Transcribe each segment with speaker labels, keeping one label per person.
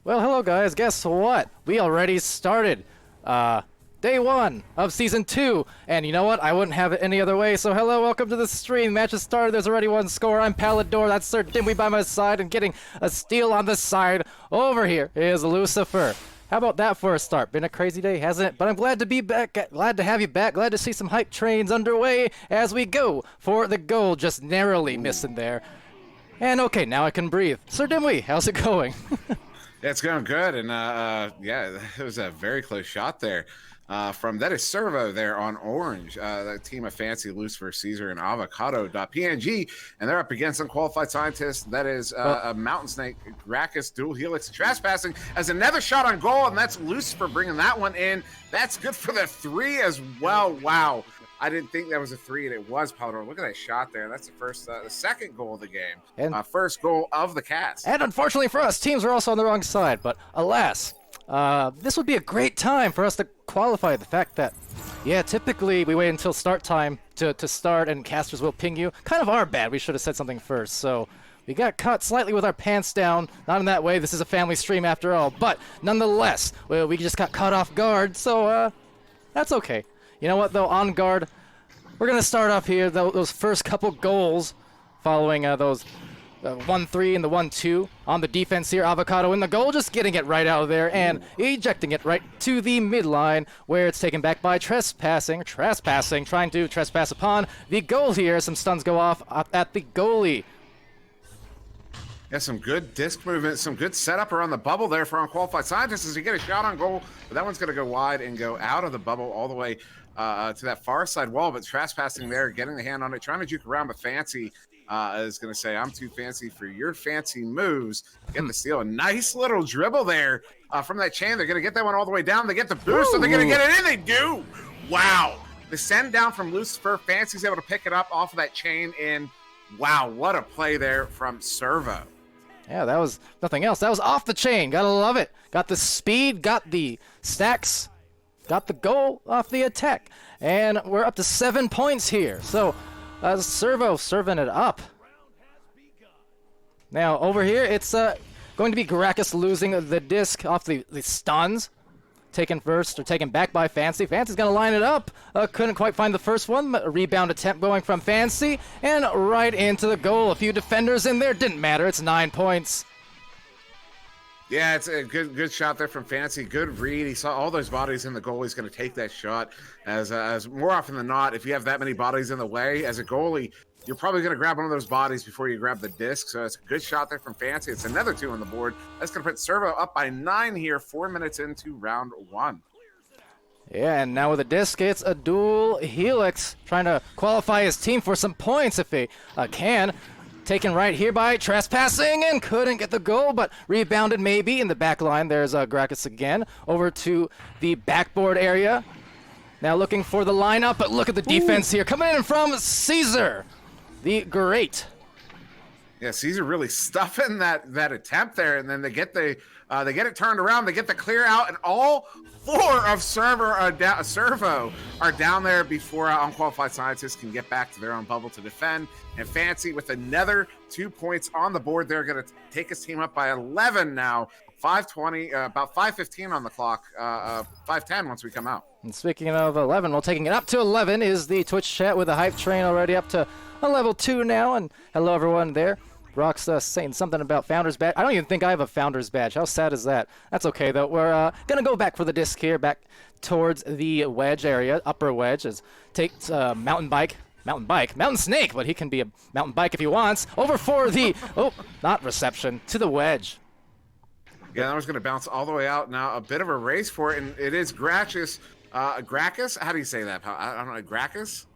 Speaker 1: Well, hello guys, guess what? We already started day 1 of Season 2, and you know what? I wouldn't have it any other way, so hello, welcome to the stream. Match has started, there's already one score. I'm Palidore, that's SirDimwi by my side, and getting a steal on the side over here is Lucifer. How about that for a start? Been a crazy day, hasn't it? But I'm glad to be back, glad to have you back, glad to see some hype trains underway as we go for the goal, just narrowly missing there. And okay, now I can breathe. SirDimwi, how's it going?
Speaker 2: Yeah, it's going good, and yeah, it was a very close shot there. That is Servo there on orange, the team of Fancy, Lucifer, Caesar, and Avocado.png, and they're up against Unqualified Scientist. That is a Mountain Snake, Gracchus, Dual Helix, Trespassing as another shot on goal, and that's Lucifer bringing that one in. That's good for the 3 as well. Wow. I didn't think that was a 3, and it was Palidore. Look at that shot there. That's the second goal of the game. And first goal of the cast.
Speaker 1: And unfortunately for us, teams are also on the wrong side. But alas, this would be a great time for us to qualify. The fact that, yeah, typically we wait until start time to start, and casters will ping you. Kind of our bad. We should have said something first. So we got caught slightly with our pants down. Not in that way. This is a family stream after all. But nonetheless, we just got caught off guard. So that's okay. You know what, though, on guard, we're going to start off here, those first couple goals following those 1-3 and the 1-2 on the defense here. Avocado in the goal, just getting it right out of there and ejecting it right to the midline where it's taken back by trespassing, trying to trespass upon the goal here. Some stuns go off at the goalie.
Speaker 2: Yeah, some good disc movement, some good setup around the bubble there for Unqualified Scientists as you get a shot on goal, but that one's going to go wide and go out of the bubble all the way to that far side wall, but trespassing there, getting the hand on it, trying to juke around, but Fancy is going to say, I'm too fancy for your fancy moves. Get the steal. A nice little dribble there from that chain. They're going to get that one all the way down. They get the boost, so they're going to get it in. They do. Wow. The send down from Lucifer. Fancy's able to pick it up off of that chain, and wow, what a play there from Servo.
Speaker 1: Yeah, that was nothing else. That was off the chain. Gotta love it. Got the speed, got the stacks, got the goal off the attack. And we're up to 7 points here. So, Servo serving it up. Now, over here, it's going to be Gracchus losing the disc off the stuns. Taken first, or taken back by Fancy. Fancy's going to line it up. Couldn't quite find the first one. A rebound attempt going from Fancy. And right into the goal. A few defenders in there. Didn't matter. It's 9 points.
Speaker 2: Yeah, it's a good shot there from Fancy. Good read. He saw all those bodies in the goal. He's going to take that shot. As more often than not, if you have that many bodies in the way, as a goalie, you're probably going to grab one of those bodies before you grab the disc. So it's a good shot there from Fancy. It's another 2 on the board. That's going to put Servo up by 9 here, 4 minutes into round 1.
Speaker 1: Yeah, and now with the disc, it's a dual helix trying to qualify his team for some points if he can. Taken right here by trespassing and couldn't get the goal, but rebounded maybe in the back line. There's Gracchus again over to the backboard area. Now looking for the lineup, but look at the defense here coming in from Caesar. The great.
Speaker 2: Yeah, Caesar really stuffing that attempt there, and then they get it turned around. They get the clear out, and all 4 of Servo are down there before Unqualified Scientists can get back to their own bubble to defend. And Fancy with another 2 points on the board. They're going to take his team up by 11 now. 5:20, about 5:15 on the clock. 5:10 once we come out.
Speaker 1: And speaking of 11, well, taking it up to 11 is the Twitch chat with the hype train already up to a level 2 now. And hello everyone there. Brock's saying something about Founders Badge. I don't even think I have a Founders Badge. How sad is that? That's okay, though. We're going to go back for the disc here, back towards the wedge area, upper wedge. Takes Mountain Snake, but he can be a Mountain Bike if he wants. Over for the, not reception, to the wedge.
Speaker 2: Yeah, that was going to bounce all the way out. Now, a bit of a race for it, and it is Gracchus. Gracchus? How do you say that? I don't know. Gracchus?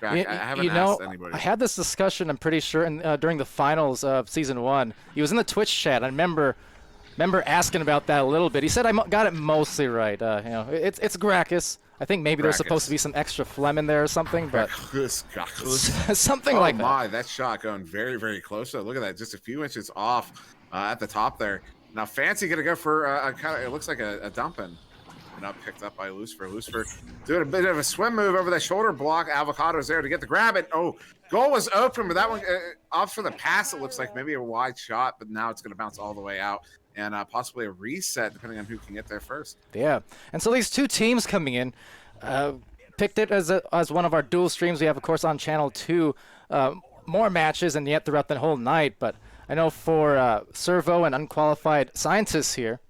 Speaker 2: I haven't asked anybody.
Speaker 1: I had this discussion, I'm pretty sure, during the finals of Season 1. He was in the Twitch chat. I remember asking about that a little bit. He said I got it mostly right. It's Gracchus. I think maybe there's supposed to be some extra phlegm in there or something, but something like that. Oh
Speaker 2: my, that shot going very, very close. So look at that, just a few inches off at the top there. Now Fancy gonna go for a kind of, it looks like a dumping. Not picked up by Lucifer. Lucifer doing a bit of a swim move over that shoulder block. Avocado's there to get the grab it. Oh, goal was open, but that one off for the pass. It looks like maybe a wide shot, but now it's going to bounce all the way out and possibly a reset depending on who can get there first.
Speaker 1: Yeah, and so these 2 teams coming in picked it as one of our dual streams. We have, of course, on Channel 2 more matches and yet throughout the whole night. But I know for Servo and Unqualified Scientists here,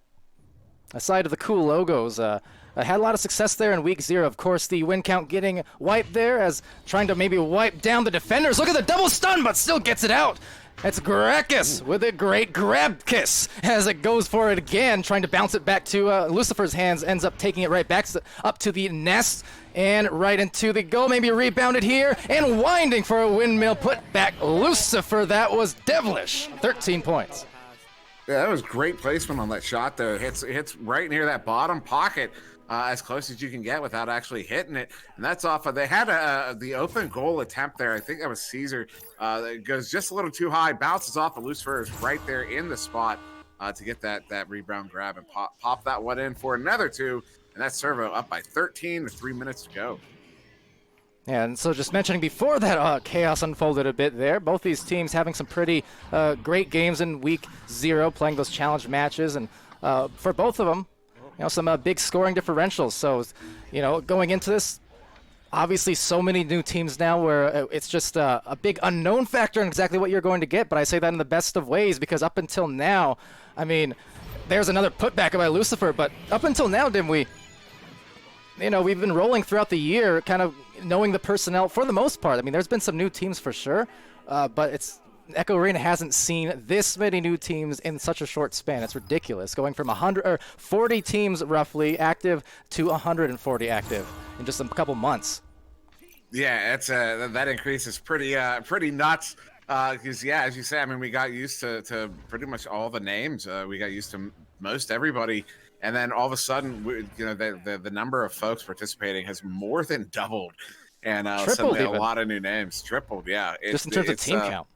Speaker 1: aside of the cool logos, had a lot of success there in week 0. Of course, the win count getting wiped there as trying to maybe wipe down the defenders. Look at the double stun, but still gets it out. It's Gracchus with a great grab kiss as it goes for it again, trying to bounce it back to Lucifer's hands, ends up taking it right back up to the nest and right into the goal. Maybe rebounded here and winding for a windmill put back Lucifer. That was devilish. 13 points.
Speaker 2: Yeah, that was great placement on that shot there. It hits right near that bottom pocket, as close as you can get without actually hitting it. And that's off of, they had the open goal attempt there. I think that was Caesar. It goes just a little too high, bounces off, and Lucifer is right there in the spot to get that rebound grab and pop that one in for another 2. And that's Servo up by 13 with 3 minutes to go.
Speaker 1: Yeah, and so just mentioning before that chaos unfolded a bit there. Both these teams having some pretty great games in week 0, playing those challenge matches, and for both of them, some big scoring differentials. So, going into this, obviously so many new teams now where it's just a big unknown factor in exactly what you're going to get, but I say that in the best of ways because up until now, I mean, there's another putback by Lucifer, but up until now, Dimwi, we've been rolling throughout the year kind of knowing the personnel for the most part. I mean, there's been some new teams for sure, but Echo Arena hasn't seen this many new teams in such a short span. It's ridiculous, going from 40 teams roughly active to 140 active in just a couple months.
Speaker 2: Yeah, it's that increase is pretty nuts. Because as you say, I mean, we got used to pretty much all the names. We got used to most everybody, and then all of a sudden, the number of folks participating has more than doubled, and suddenly a lot of new names tripled. Yeah,
Speaker 1: just in terms of team count.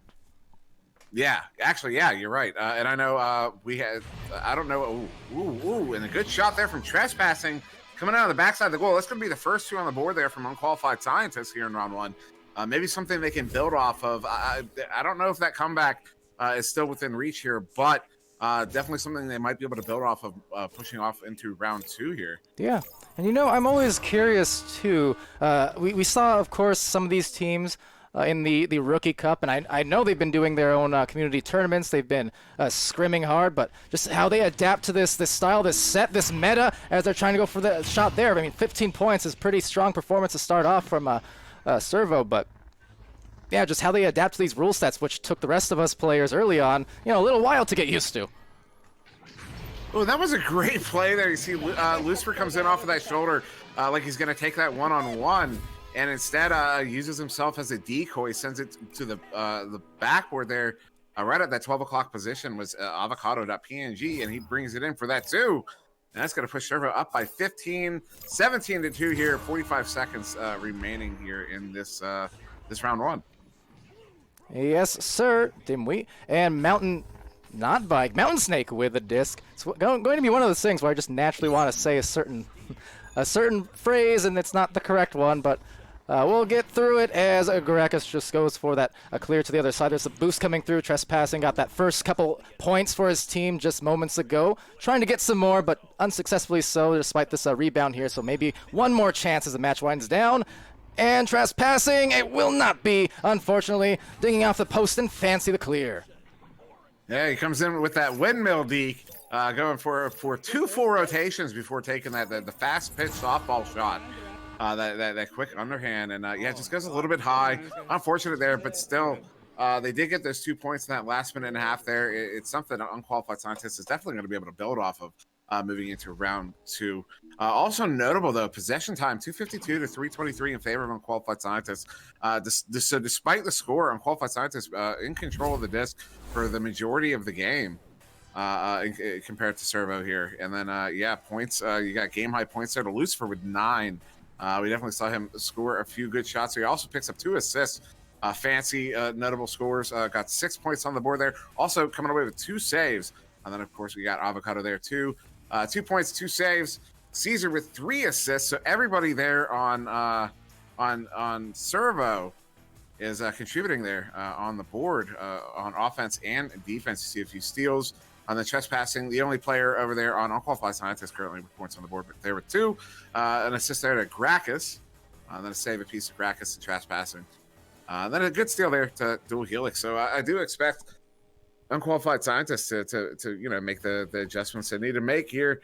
Speaker 2: Yeah, actually, yeah, you're right. And I know we had, I don't know, and a good shot there from Trespassing coming out of the backside of the goal. That's going to be the first two on the board there from Unqualified Scientists here in round one. Maybe something they can build off of. I don't know if that comeback is still within reach here, but definitely something they might be able to build off of pushing off into round two here.
Speaker 1: Yeah, and I'm always curious too. We saw, of course, some of these teams in the Rookie Cup, and I know they've been doing their own community tournaments. They've been scrimming hard, but just how they adapt to this style, this set, this meta, as they're trying to go for the shot there. I mean, 15 points is pretty strong performance to start off from Servo, but yeah, just how they adapt to these rule sets, which took the rest of us players early on, a little while to get used to.
Speaker 2: Oh, that was a great play there. You see, Lucifer comes in off of that shoulder like he's going to take that one-on-one. And instead uses himself as a decoy, sends it to the backward there, right at that 12 o'clock position was avocado.png, and he brings it in for that too. And that's going to push Servo up by 15, 17-2 here, 45 seconds remaining here in this round one.
Speaker 1: Yes, sir, Dimwi. And Mountain Snake with a disc. It's going to be one of those things where I just naturally want to say a certain phrase, and it's not the correct one, but we'll get through it as Garakis just goes for that clear to the other side. There's a boost coming through. Trespassing got that first couple points for his team just moments ago. Trying to get some more, but unsuccessfully so despite this rebound here. So maybe one more chance as the match winds down. And Trespassing, it will not be, unfortunately. Dinging off the post and Fancy the clear.
Speaker 2: Yeah, he comes in with that windmill deke, going for 2 full rotations before taking the fast pitch softball shot. That quick underhand, and it just goes a little bit high. Unfortunate there, but still, they did get those 2 points in that last minute and a half there. It's something Unqualified Scientists is definitely going to be able to build off of moving into round two. Also notable, though, possession time, 252 to 323 in favor of Unqualified Scientists. So despite the score, Unqualified Scientists in control of the disc for the majority of the game. Compared to Servo here. And then, points, you got game-high points there to Lucifer with 9. We definitely saw him score a few good shots. He also picks up 2 assists. Fancy, notable scores. Got 6 points on the board there. Also coming away with 2 saves. And then, of course, we got Avocado there, too. 2 points, 2 saves. Caesar with 3 assists. So everybody there on Servo is contributing there on the board on offense and defense. You see a few steals. On the Trespassing, the only player over there on Unqualified Scientists currently with points on the board, but there were 2. An assist there to Gracchus, then a save a piece of Gracchus and Trespassing. Then a good steal there to Dual Helix. So I do expect Unqualified Scientists to make the adjustments they need to make here.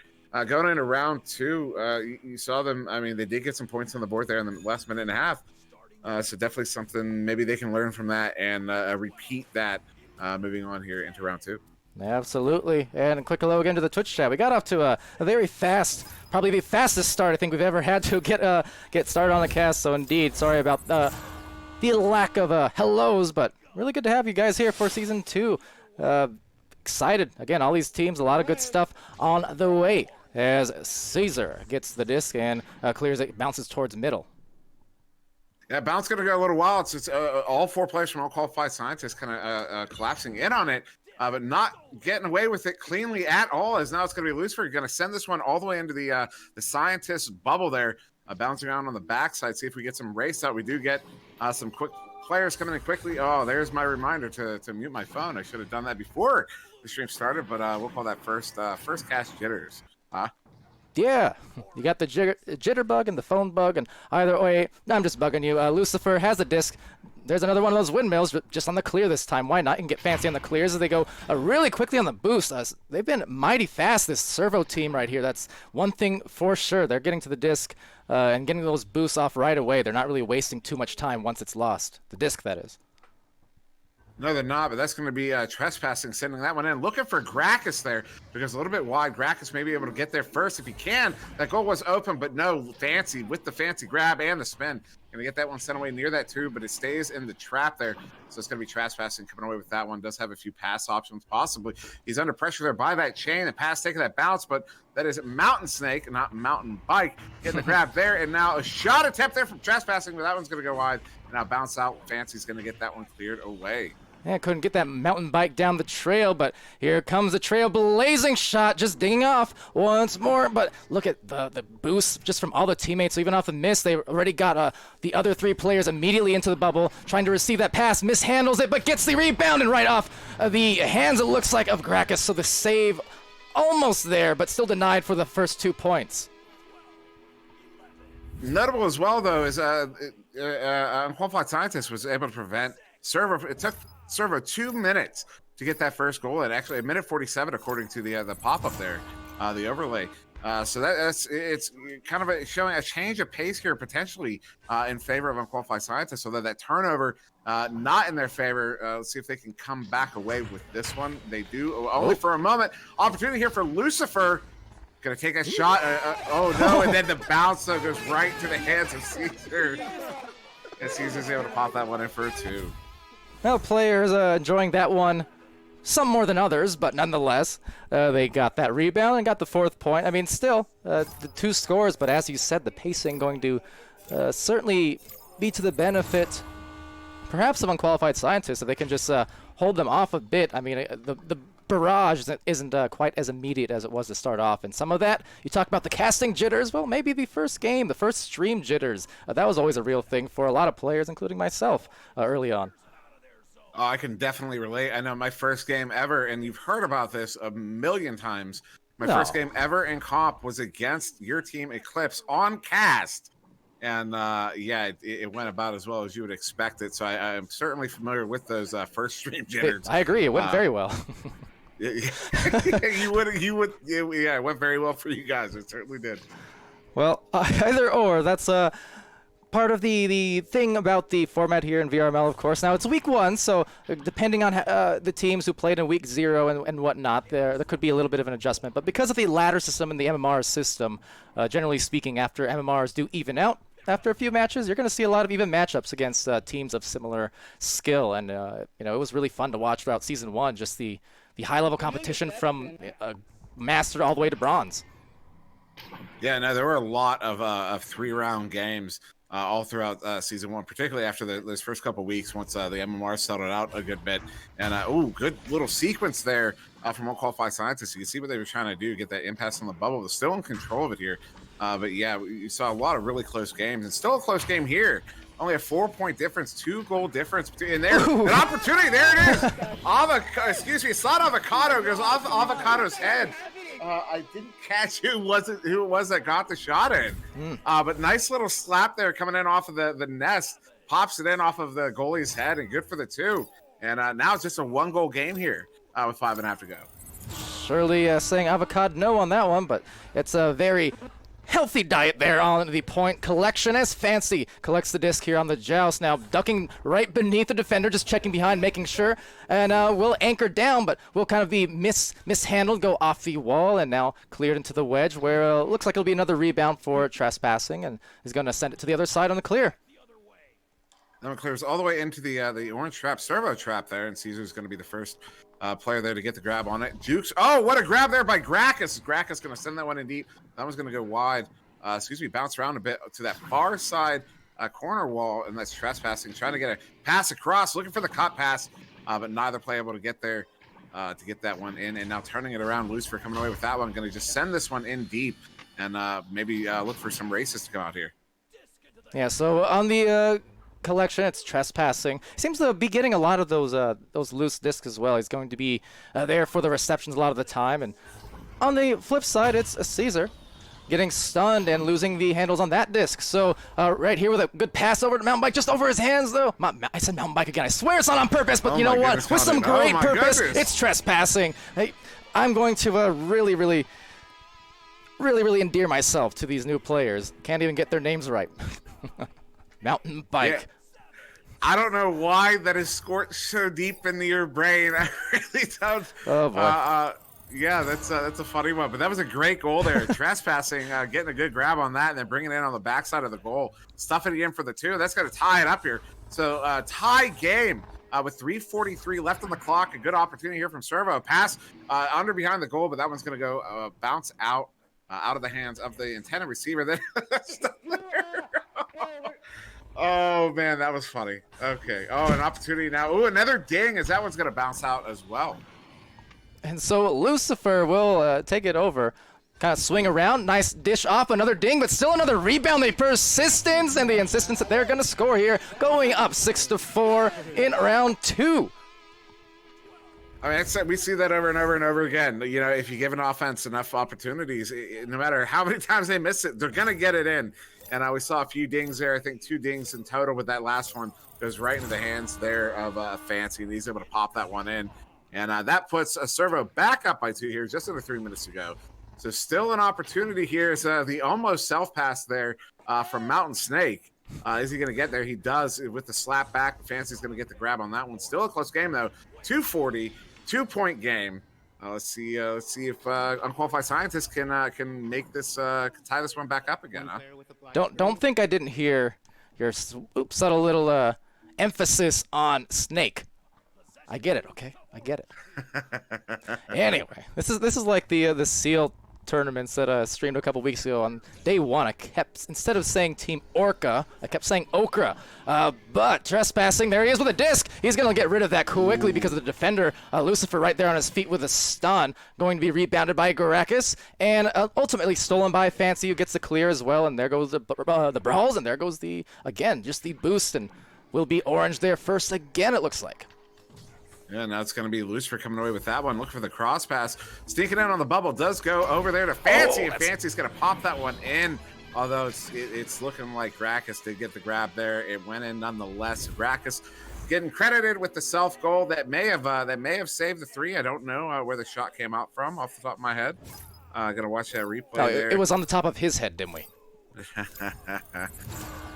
Speaker 2: Going into round 2, you saw them. I mean, they did get some points on the board there in the last minute and a half. So definitely something maybe they can learn from that and repeat that moving on here into round 2.
Speaker 1: Absolutely. And a quick hello again to the Twitch chat. We got off to a very fast, probably the fastest start I think we've ever had to get started on the cast. So indeed, sorry about the lack of hellos, but really good to have you guys here for season 2. Excited. Again, all these teams, a lot of good stuff on the way as Caesar gets the disc and clears it, bounces towards middle.
Speaker 2: Yeah, bounce going to go a little while. It's all 4 players from Unqualified Scientists kind of collapsing in on it. But not getting away with it cleanly at all, as now it's going to be Lucifer. Going to send this one all the way into the Scientist bubble there, bouncing around on the backside. See if we get some race out. We do get some quick players coming in quickly. Oh, there's my reminder to mute my phone. I should have done that before the stream started, but we'll call that first cast jitters.
Speaker 1: Yeah, you got the jitter bug and the phone bug, and either way, no, I'm just bugging you. Lucifer has a disc. There's another one of those windmills, just on the clear this time. Why not? You can get fancy on the clears as they go really quickly on the boost. They've been mighty fast, this Servo team right here. That's one thing for sure. They're getting to the disc and getting those boosts off right away. They're not really wasting too much time once it's lost. The disc, that is.
Speaker 2: No, they're not, but that's going to be trespassing, sending that one in. Looking for Gracchus there, because a little bit wide. Gracchus may be able to get there first if he can. That goal was open, but no, Fancy with the fancy grab and the spin. Going to get that one sent away near that too, but it stays in the trap there. So it's going to be trespassing coming away with that one. Does have a few pass options, possibly. He's under pressure there by that chain. The pass taking that bounce, but that is Mountain Snake, not Mountain Bike. Getting the grab there, and now a shot attempt there from trespassing, but that one's going to go wide. And now bounce out. Fancy's going to get that one cleared away.
Speaker 1: Yeah, couldn't get that mountain bike down the trail, but here comes the trailblazing shot, just dinging off once more. But look at the boost just from all the teammates. So even off the miss, they already got the other three players immediately into the bubble, trying to receive that pass. Mishandles it, but gets the rebound and right off the hands, it looks like, of Gracchus. So the save almost there, but still denied for the first 2 points.
Speaker 2: Notable as well, though, is Unqualified Scientist was able to prevent Servo. It took Servo 2 minutes to get that first goal, and actually a minute 47 according to the pop-up there, the overlay. So it's kind of showing a change of pace here potentially in favor of Unqualified Scientists, so that turnover not in their favor. Let's see if they can come back away with this one. They do, only for a moment. Opportunity here for Lucifer. Gonna take a shot. Oh no, and then the bounce though goes right to the hands of Caesar. And Caesar's able to pop that one in for a 2.
Speaker 1: Well, players enjoying that one some more than others, but nonetheless, they got that rebound and got the 4th point. I mean, still, the 2 scores, but as you said, the pacing going to certainly be to the benefit, perhaps, of Unqualified Scientists, if they can just hold them off a bit. I mean, the barrage isn't quite as immediate as it was to start off, and some of that, you talk about the casting jitters, well, maybe the first game, the first stream jitters, that was always a real thing for a lot of players, including myself, early on.
Speaker 2: Oh, I can definitely relate. I know my first game ever, and you've heard about this a million times. My first game ever in comp was against your team, Eclipse, on cast. And yeah, it went about as well as you would expect it. So I'm certainly familiar with those first stream jitters.
Speaker 1: I agree. It went very well.
Speaker 2: you would. Yeah, it went very well for you guys. It certainly did.
Speaker 1: Well, either or. That's part of the thing about the format here in VRML, of course. Now, it's week 1, so depending on the teams who played in week 0 and whatnot, there could be a little bit of an adjustment. But because of the ladder system and the MMR system, generally speaking, after MMRs do even out, after a few matches, you're going to see a lot of even matchups against teams of similar skill. And, you know, it was really fun to watch throughout Season 1, just the high-level competition from Master all the way to Bronze.
Speaker 2: Yeah, no, there were a lot of 3-round games all throughout Season 1, particularly after those first couple weeks once the MMR settled out a good bit. And, good little sequence there from Unqualified Scientists. You can see what they were trying to do, get that impasse on the bubble. They're still in control of it here. But, yeah, you saw a lot of really close games. And still a close game here. Only a 4-point difference, 2-goal difference between there. An opportunity, there it is. It's not Avocado, it goes off Avocado's head. I didn't catch who it was that got the shot in. But nice little slap there coming in off of the nest. Pops it in off of the goalie's head, and good for the 2. And now it's just a 1-goal game here with 5.5 to go.
Speaker 1: Surely saying avocado no on that one, but it's a very healthy diet there on the point collection as Fancy collects the disc here on the joust. Now ducking right beneath the defender, just checking behind, making sure, and will anchor down, but will kind of be mishandled, go off the wall, and now cleared into the wedge, where looks like it'll be another rebound for trespassing, and is going to send it to the other side on the clear.
Speaker 2: That one clears all the way into the orange trap, Servo trap there, and Caesar's going to be the first player there to get the grab on it. Jukes, oh, what a grab there by Gracchus. Gracchus going to send that one in deep. That one's going to go wide. Bounce around a bit to that far side corner wall, and that's trespassing, trying to get a pass across, looking for the cut pass, but neither player able to get there to get that one in. And now turning it around, Lucifer coming away with that one, going to just send this one in deep and maybe look for some races to come out here.
Speaker 1: Yeah, so on the collection, it's trespassing. Seems to be getting a lot of those loose discs as well. He's going to be there for the receptions a lot of the time. And on the flip side, it's a Caesar. getting stunned and losing the handles on that disc. So right here with a good pass over to Mountain Bike, just over his hands though. I said Mountain Bike again. I swear it's not on purpose, but you know what? With some great purpose, it's trespassing. Hey, I'm going to really endear myself to these new players. Can't even get their names right. Mountain Bike.
Speaker 2: Yeah. I don't know why that is scored so deep into your brain. I really don't.
Speaker 1: Oh boy.
Speaker 2: Yeah, that's a funny one, but that was a great goal there. Trespassing, getting a good grab on that, and then bringing it in on the backside of the goal, stuffing it in for the 2. That's going to tie it up here. So tie game with 3:43 left on the clock. A good opportunity here from Servo. A pass under behind the goal, but that one's going to go bounce out of the hands of the intended receiver. Then oh man, that was funny. Okay. Oh, an opportunity now. Ooh, another ding as that one's going to bounce out as well.
Speaker 1: And so Lucifer will take it over, kind of swing around, nice dish off, another ding, but still another rebound. The persistence and the insistence that they're going to score here, going up 6-4 in round 2.
Speaker 2: I mean, we see that over and over and over again. You know, if you give an offense enough opportunities, no matter how many times they miss it, they're going to get it in. And we saw a few dings there. I think 2 dings in total, with that last one goes right into the hands there of Fancy, and he's able to pop that one in. And that puts a Servo back up by 2 here, just under 3 minutes to go. So still an opportunity here. Is the almost self-pass there from Mountain Snake. Is he going to get there? He does with the slap back. Fancy's going to get the grab on that one. Still a close game, though. 240, 2-point game. Let's see if Unqualified Scientists can make this tie this one back up again. Huh?
Speaker 1: Don't think I didn't hear your subtle little emphasis on Snake. I get it, okay? I get it. Anyway, this is like the SEAL tournaments that I streamed a couple weeks ago. On day 1, I kept, instead of saying Team Orca, I kept saying Okra. But trespassing, there he is with a disc. He's going to get rid of that quickly because of the defender, Lucifer, right there on his feet with a stun, going to be rebounded by Garakis, and ultimately stolen by Fancy, who gets the clear as well. And there goes the brawls, and there goes the boost, and will be orange there first again, it looks like.
Speaker 2: Yeah, now it's going to be Lucifer coming away with that one. Look for the cross pass. Sneaking in on the bubble. Does go over there to Fancy, and Fancy's going to pop that one in. Although it's looking like Gracchus did get the grab there. It went in nonetheless. Gracchus getting credited with the self goal that may have saved the 3. I don't know where the shot came out from off the top of my head. Gonna watch that replay there.
Speaker 1: It was on the top of his head, Dimwi.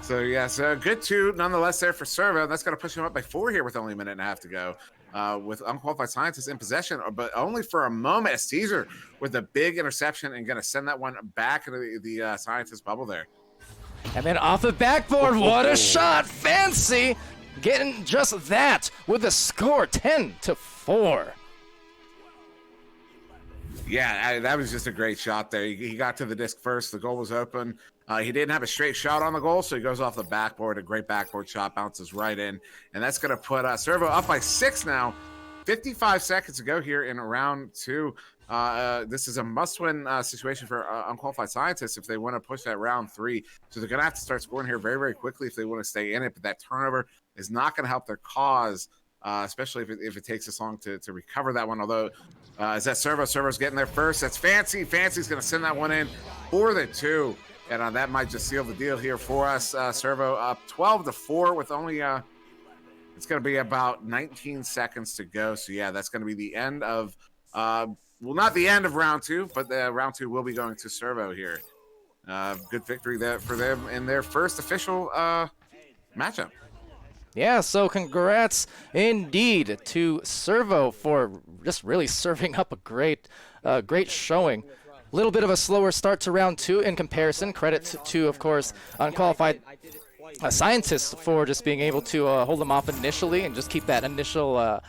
Speaker 2: So yeah, so good 2 nonetheless there for Servo. That's going to push him up by 4 here with only a minute and a half to go. With Unqualified Scientists in possession, but only for a moment. As Teaser with a big interception and going to send that one back into the Scientist bubble there.
Speaker 1: And then off the backboard, what a shot! Fancy getting just that with the score 10-4.
Speaker 2: Yeah, that was just a great shot there. He got to the disc first. The goal was open. He didn't have a straight shot on the goal, so he goes off the backboard. A great backboard shot, bounces right in. And that's going to put Servo up by 6 now. 55 seconds to go here in round 2. This is a must-win situation for Unqualified Scientists if they want to push that round 3. So they're going to have to start scoring here very, very quickly if they want to stay in it. But that turnover is not going to help their cause, especially if it takes this long to recover that one. Although, is that Servo? Servo's getting there first. That's Fancy. Fancy's going to send that one in for the 2. And that might just seal the deal here for us. Servo up 12-4 with only, it's going to be about 19 seconds to go. So, yeah, that's going to be the end of, well, not the end of round 2, but round 2 will be going to Servo here. Good victory there for them in their first official matchup.
Speaker 1: Yeah, so congrats indeed to Servo for just really serving up a great showing. A little bit of a slower start to round 2 in comparison. Credit to, of course, Unqualified Scientists for just being able to hold them off initially and just keep that initial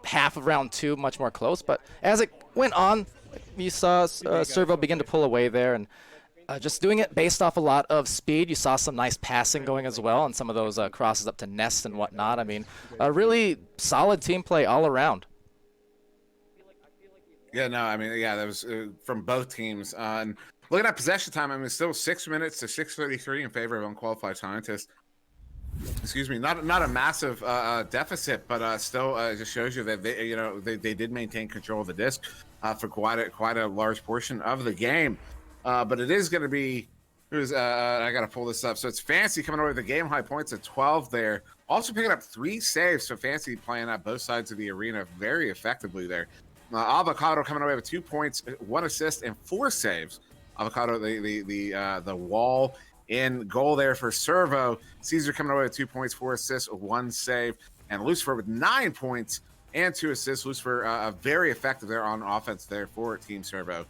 Speaker 1: half of round 2 much more close. But as it went on, you saw Servo begin to pull away there, and just doing it based off a lot of speed. You saw some nice passing going as well, and some of those crosses up to Nest and whatnot. I mean, a really solid team play all around.
Speaker 2: Yeah, no, I mean, yeah, that was from both teams. And looking at possession time, I mean, still 6 minutes to 6:33 in favor of Unqualified Scientists. Excuse me, not a massive deficit, but still just shows you that they did maintain control of the disc for quite a large portion of the game. but it is going to be. I got to pull this up. So it's Fancy coming over with the game high points at 12 there. Also picking up 3 saves. So Fancy playing at both sides of the arena very effectively there. Avocado coming away with 2 points, 1 assist, and 4 saves. Avocado, the wall in goal there for Servo. Caesar coming away with 2 points, 4 assists, 1 save, and Lucifer with 9 points and 2 assists. Lucifer very effective there on offense there for Team Servo.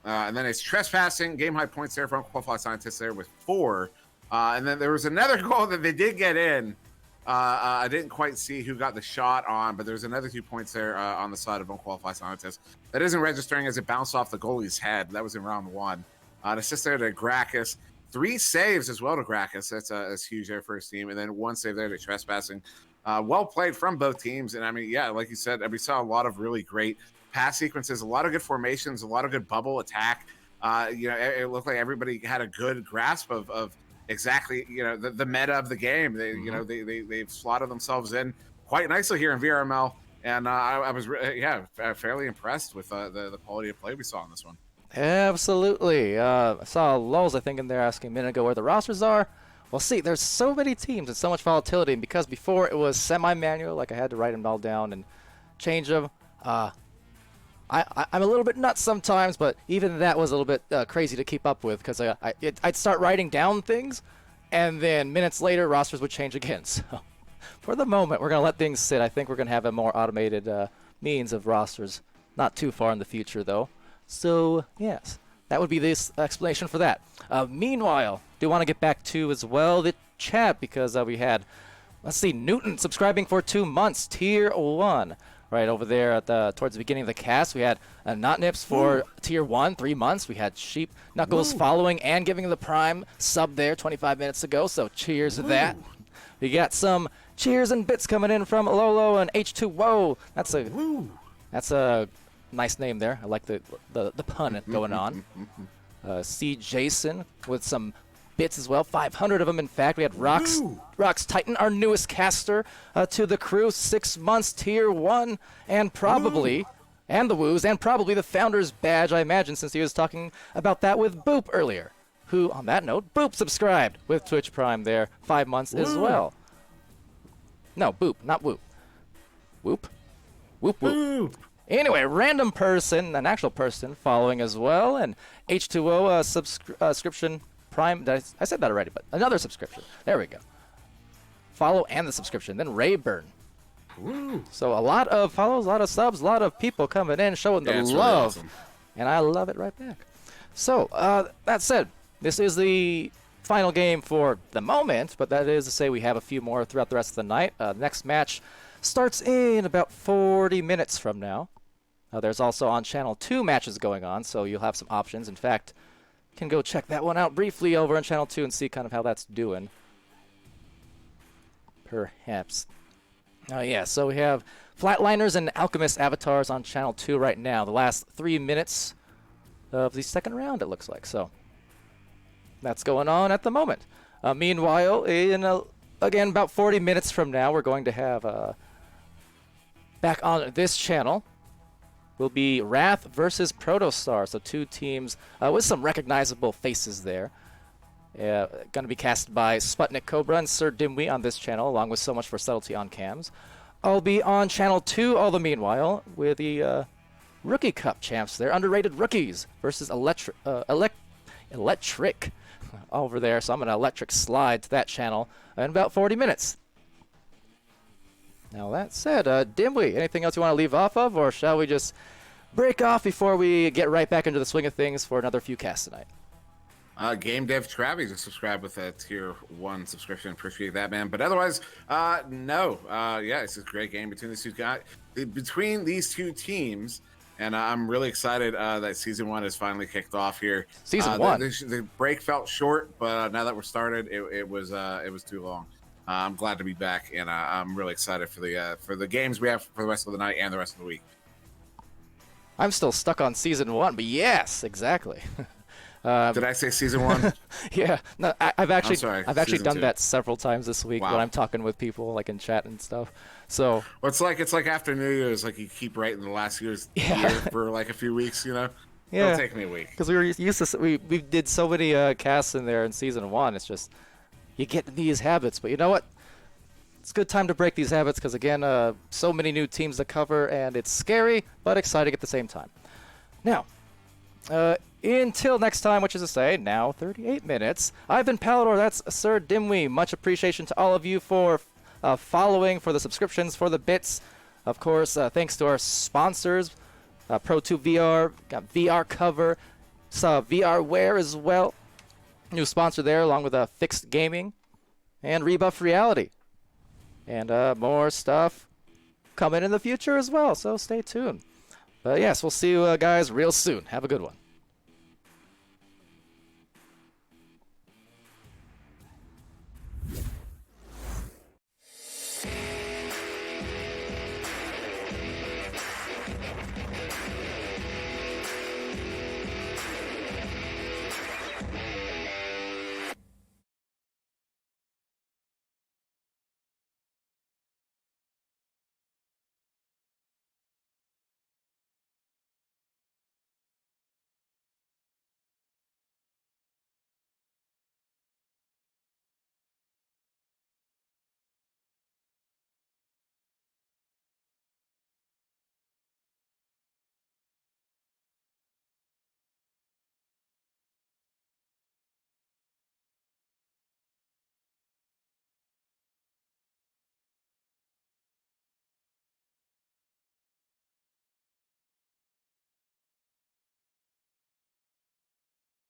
Speaker 2: And then it's trespassing, game high points there from Unqualified Scientists there with 4. And then there was another goal that they did get in. I didn't quite see who got the shot on, but there's another 2 points there on the side of Unqualified Scientists. That isn't registering as it bounced off the goalie's head. That was in round 1. An assist there to Gracchus. 3 saves as well to Gracchus. That's huge there for his team. And then 1 save there to trespassing. Well played from both teams. And I mean, yeah, like you said, we saw a lot of really great pass sequences, a lot of good formations, a lot of good bubble attack. It looked like everybody had a good grasp of exactly, the meta of the game. They've slotted themselves in quite nicely here in VRML. And I was, fairly impressed with the quality of play we saw in this one.
Speaker 1: Absolutely. I saw Lulz, I think, in there asking a minute ago where the rosters are. Well, see, there's so many teams and so much volatility. And because before it was semi-manual, like I had to write them all down and change them, I'm a little bit nuts sometimes, but even that was a little bit crazy to keep up with because I'd start writing down things, and then minutes later, rosters would change again. So for the moment, we're going to let things sit. I think we're going to have a more automated means of rosters not too far in the future, though. So, yes, that would be this explanation for that. Meanwhile, do want to get back to, as well, the chat because we had, let's see, Newton subscribing for 2 months, Tier 1. Right over there at towards the beginning of the cast, we had Not Nips for Tier 1, 3 months. We had Sheep Knuckles following and giving the Prime sub there 25 minutes ago, so cheers to that. We got some cheers and bits coming in from Lolo and H2O. That's a nice name there. I like the pun going on. C. Jason with some bits as well, 500 of them. In fact, we had Rox Titan, our newest caster, to the crew, 6 months, Tier 1, and probably, and the woos, and probably the Founder's Badge, I imagine, since he was talking about that with Boop earlier, who, on that note, Boop subscribed with Twitch Prime there, 5 months as well. No, Boop, not Whoop. Whoop? Whoop, whoop. Anyway, random person, an actual person, following as well, and H2O subscription Prime, I said that already, but another subscription. There we go. Follow and the subscription. Then Rayburn. So a lot of follows, a lot of subs, a lot of people coming in, showing the love. Really awesome. And I love it right back. So, that said, this is the final game for the moment, but that is to say we have a few more throughout the rest of the night. Next match starts in about 40 minutes from now. There's also on Channel 2 matches going on, so you'll have some options. In fact, can go check that one out briefly over on Channel 2 and see kind of how that's doing. Perhaps. Yeah, so we have Flatliners and Alchemist avatars on Channel 2 right now. The last 3 minutes of the second round, it looks like. So that's going on at the moment. Meanwhile, in again about 40 minutes from now, we're going to have back on this channel will be Wrath versus Protostar. So 2 teams with some recognizable faces there. Going to be cast by Sputnik Cobra and SirDimwi on this channel, along with So Much for Subtlety on cams. I'll be on Channel 2 all the meanwhile with the Rookie Cup champs there, underrated rookies versus Electric over there. So I'm going to electric slide to that channel in about 40 minutes. Now that said, Dimwi, anything else you want to leave off of, or shall we just break off before we get right back into the swing of things for another few casts tonight?
Speaker 2: Game Dev Travi just subscribed with a Tier 1 subscription. Appreciate that, man. But otherwise, no. Yeah, it's a great game between these two teams. And I'm really excited that Season 1 has finally kicked off here.
Speaker 1: Season 1?
Speaker 2: The break felt short, but now that we're started, it was too long. I'm glad to be back, and I'm really excited for the games we have for the rest of the night and the rest of the week.
Speaker 1: I'm still stuck on Season 1, but yes, exactly.
Speaker 2: Did I say Season 1?
Speaker 1: Yeah, no, I've actually
Speaker 2: Season
Speaker 1: done
Speaker 2: 2.
Speaker 1: that several times this week when I'm talking with people like in chat and stuff. So
Speaker 2: well, it's like after New Year's, like you keep writing the last year for like a few weeks, you know.
Speaker 1: Yeah.
Speaker 2: It'll take me a week.
Speaker 1: Because we were used to, we did so many casts in there in season 1. It's just, you get these habits. But you know what? It's a good time to break these habits because, again, so many new teams to cover, and it's scary but exciting at the same time. Now, until next time, which is to say, now 38 minutes, I've been Palidore, that's SirDimwi. Much appreciation to all of you for following, for the subscriptions, for the bits. Of course, thanks to our sponsors, Pro2 VR, got VR cover, saw VR wear as well. New sponsor there, along with Fixed Gaming and Rebuff Reality. And more stuff coming in the future as well, so stay tuned. But yes, we'll see you guys real soon. Have a good one.